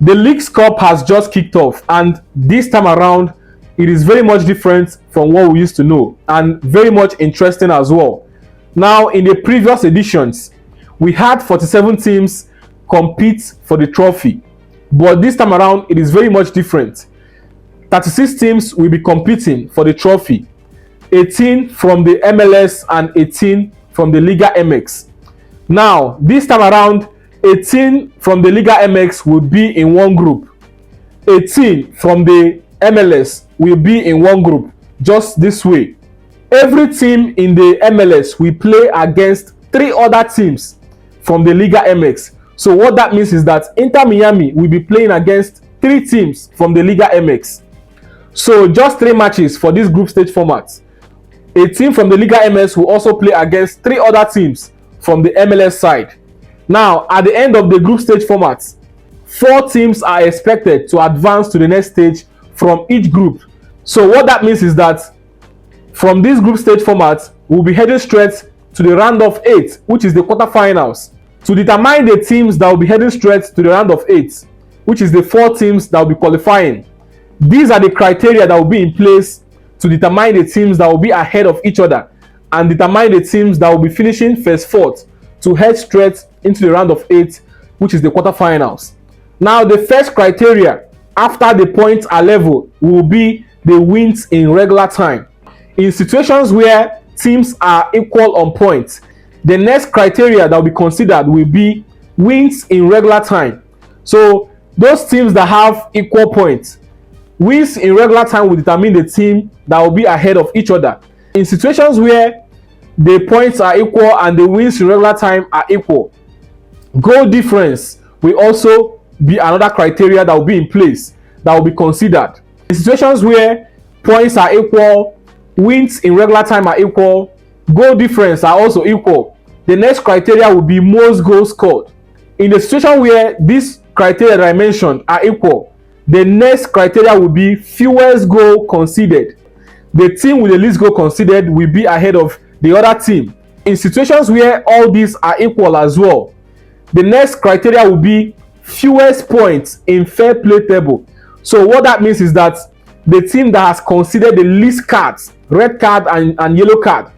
The Leagues Cup has just kicked off, and this time around, it is very much different from what we used to know, and very much interesting as well. Now, in the previous editions, we had 47 teams compete for the trophy, but this time around, it is very much different. 36 teams will be competing for the trophy, 18 from the MLS and 18 from the Liga MX. Now, this time around, 18 from the Liga MX will be in one group. 18 from the MLS will be in one group, just this way. Every team in the MLS will play against 3 other teams from the Liga MX. So what that means is that Inter Miami will be playing against 3 teams from the Liga MX. So just 3 matches for this group stage format. A team from the Liga MS will also play against 3 other teams from the MLS side. Now, at the end of the group stage format, 4 teams are expected to advance to the next stage from each group. So what that means is that from this group stage format, we'll be heading straight to the round of 8, which is the quarterfinals, to determine the teams that will be heading straight to the round of 8, which is the 4 teams that will be qualifying. These are the criteria that will be in place to determine the teams that will be ahead of each other and determine the teams that will be finishing first 4th to head straight into the round of 8, which is the quarterfinals. Now, the first criteria after the points are level will be the wins in regular time. In situations where teams are equal on points, the next criteria that will be considered will be wins in regular time. So those teams that have equal points, wins in regular time will determine the team that will be ahead of each other. In situations where the points are equal and the wins in regular time are equal, goal difference will also be another criteria that will be in place, that will be considered. In situations where points are equal, wins in regular time are equal, goal difference are also equal, the next criteria will be most goals scored. In the situation where these criteria that I mentioned are equal, the next criteria will be fewest goal conceded. The team with the least goal conceded will be ahead of the other team. In situations where all these are equal as well, the next criteria will be fewest points in fair play table. So what that means is that the team that has conceded the least cards, red card and yellow card,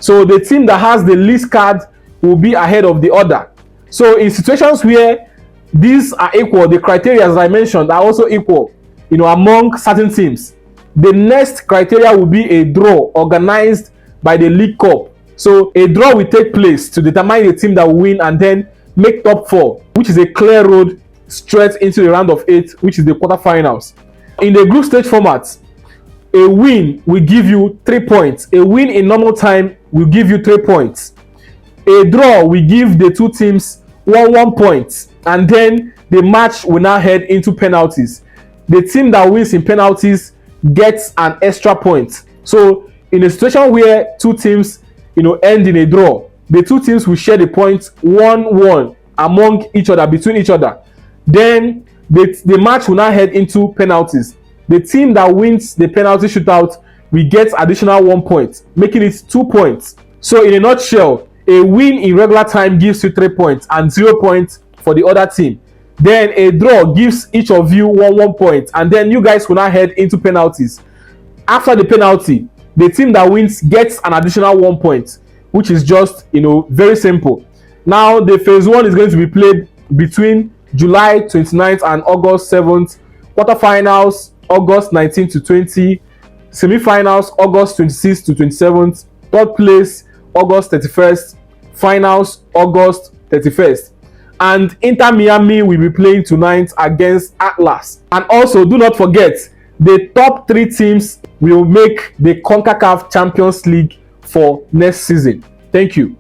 so the team that has the least card will be ahead of the other. So in situations where these are equal, the criteria as I mentioned are also equal, among certain teams, the next criteria will be a draw organized by the League Cup. So a draw will take place to determine the team that will win and then make top 4, which is a clear road straight into the round of 8, which is the quarterfinals. In the group stage format, a win will give you 3 points. A win in normal time will give you 3 points. A draw will give the 2 teams 1 point, and then the match will now head into penalties. The team that wins in penalties gets an extra point. So in a situation where 2 teams end in a draw, the 2 teams will share the points 1-1 among each other, between each other. Then the match will now head into penalties. The team that wins the penalty shootout will get additional 1 point, making it 2 points. So in a nutshell, a win in regular time gives you 3 points and 0 points for the other team. Then a draw gives each of you 1 point, and then you guys will now head into penalties. After the penalty, the team that wins gets an additional 1 point, which is just very simple. Now the phase 1 is going to be played between July 29th and August 7th, quarterfinals August 19th to 20, semi-finals August 26th to 27th, third place August 31st, finals August 31st. And Inter Miami will be playing tonight against Atlas. And also, do not forget, the top 3 teams will make the CONCACAF Champions League for next season. Thank you.